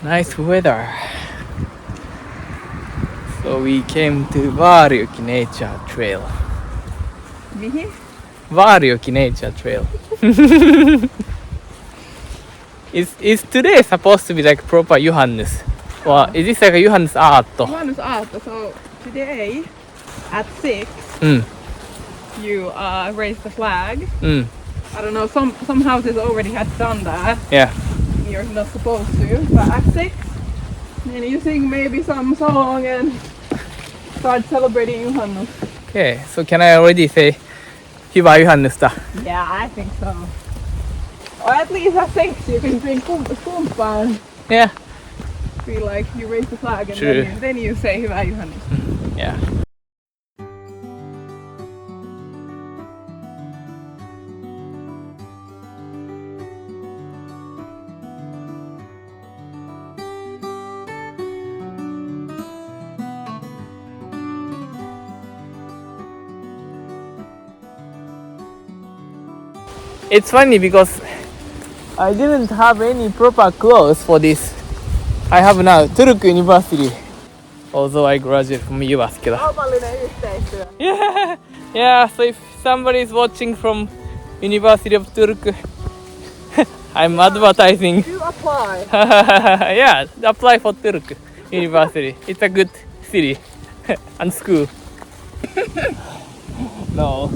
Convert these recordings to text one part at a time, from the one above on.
Nice weather. So we came to Vaarioki Nature Trail. Mihin? Vaarioki Nature Trail. Is today supposed to be like proper Juhannus? Or is this like a Juhannus Aatto? Juhannus Aatto. So today at 6 you raise the flag. I don't know, some houses already had done that. Yeah. You're not supposed to, but at 6 then you sing maybe some song and start celebrating Juhannus. Okay, so can I already say Hyvää Juhannusta? Yeah, I think so. Or at least at 6 you can drink kumppa and Yeah. feel like you raise the flag and True. then you say Hyvää Juhannusta. Yeah. It's funny because I didn't have any proper clothes for this. I have now Turku University. Although I graduated from Jyväskylä. Kaupallinen yhteistyö. Yeah, so if somebody is watching from University of Turku, I'm advertising. Do apply. Yeah, apply for Turku University. It's a good city and school. No.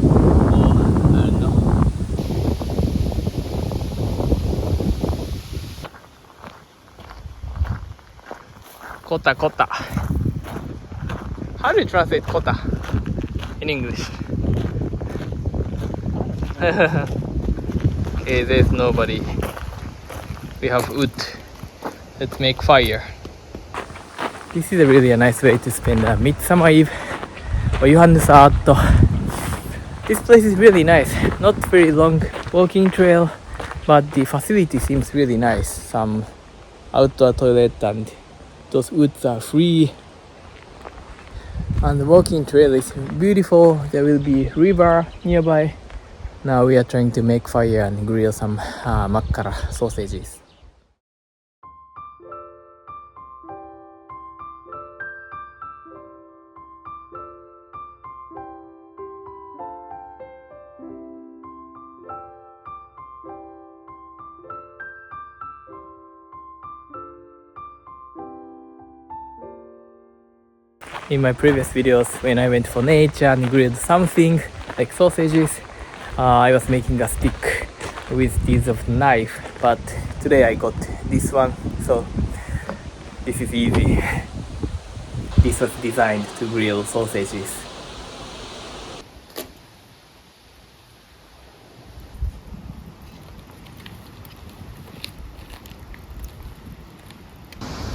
Kota kota. How do you translate kota in English? Okay, there's nobody. We have wood. Let's make fire. This is a really nice way to spend a Midsummer Eve or Juhannus Aatto. This place is really nice. Not very long walking trail, but the facility seems really nice. Some outdoor toilet and those woods are free. And the walking trail is beautiful. There will be river nearby. Now we are trying to make fire and grill some makkara sausages. In my previous videos, when I went for nature and grilled something like sausages, I was making a stick with this of knife, but today I got this one, so this is easy. This was designed to grill sausages.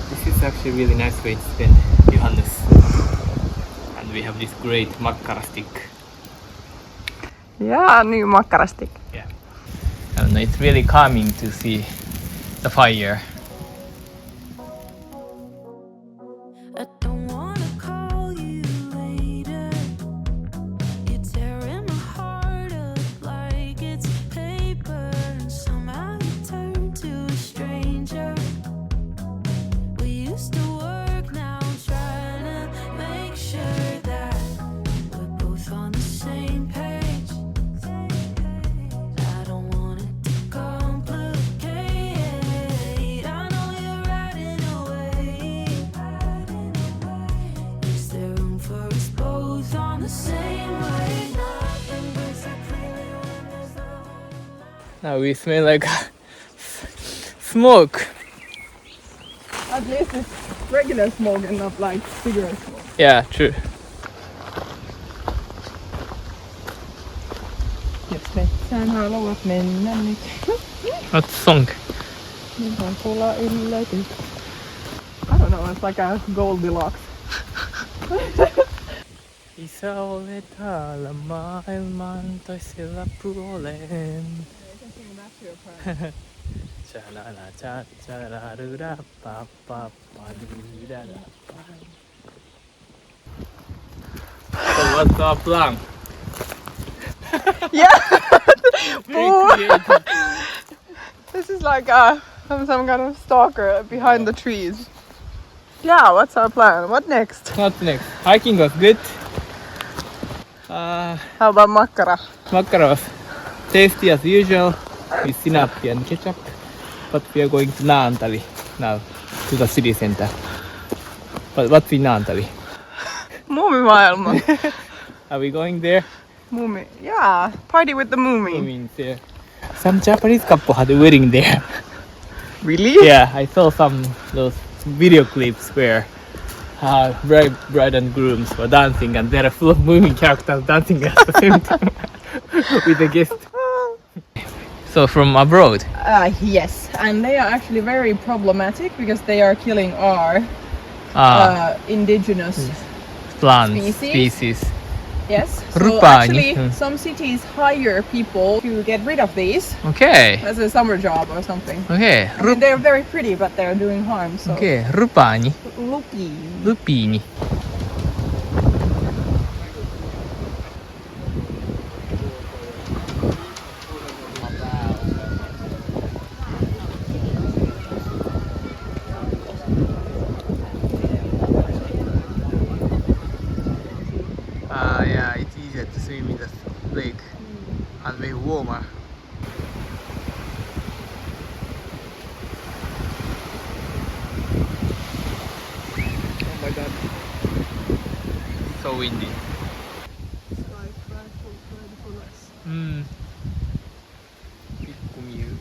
This is actually a really nice way to spend Juhannus. And we have this great makkara stick. Yeah, new makkara stick. Yeah. And it's really calming to see the fire. I don't wanna call you later. You're tearing my heart up like it's paper, and somehow you turn to a stranger. We used to work, now I'm trying to make sure that we're both on the same page. I don't want it to complicate. I know you're riding away. Is there room for us both on the same wave? Nothing breaks so clearly when there's no light. Now we smell like smoke. At least it's regular smoke and not like cigarette smoke. Yeah, true. Jos metsään haluat mennä nyt. What song? Nyt on sulla yllätys. I don't know, it's like a Goldilocks. Isä olet täällä maailman toisella puolen. So what's our plan? Yeah! Very creative. This is like a I'm some kind of stalker behind the trees. Yeah, what's our plan? What next? What's next? Hiking was good. How about makkara? Makkara was tasty as usual with sinappi and ketchup. But we are going to Naantali now, to the city center. But what's in Naantali? Muumimaailma. Are we going there? Muumi. Yeah, party with the I Muumi. mean, there. Some Japanese couple had a wedding there. Really? Yeah, I saw those video clips where bride and grooms were dancing, and there are full of moving characters dancing at the same time with the guest. So from abroad? Yes, and they are actually very problematic because they are killing our indigenous plant species. Yes. So Rupani. actually, some cities hire people to get rid of these Okay. as a summer job or something. Okay. I mean, they're very pretty, but they're doing harm. So. Okay. Rupani. Lupi. Lupini. Yeah, it's easier to swim in the lake and way warmer. Oh my god. So windy. Pikkumiu.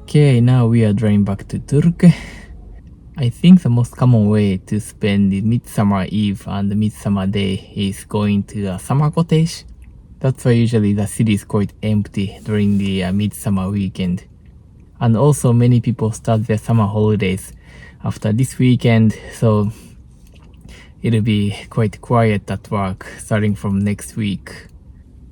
Okay, now we are driving back to Turku. I think the most common way to spend the Midsummer Eve and the Midsummer Day is going to a summer cottage. That's why usually the city is quite empty during the Midsummer weekend. And also many people start their summer holidays after this weekend, so it'll be quite quiet at work starting from next week.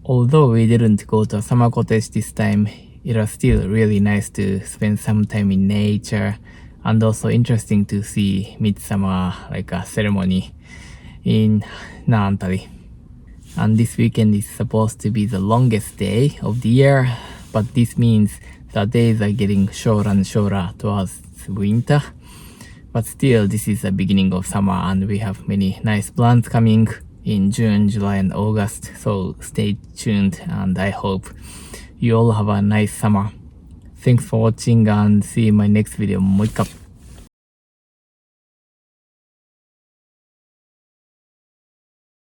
Although we didn't go to a summer cottage this time, it was still really nice to spend some time in nature and also interesting to see Midsummer like a ceremony in Naantali. And this weekend is supposed to be the longest day of the year, but this means the days are getting shorter and shorter towards winter. But still, this is the beginning of summer and we have many nice plans coming in June, July and August. So stay tuned and I hope you all have a nice summer. Thanks for watching and see you in my next video. Moikka!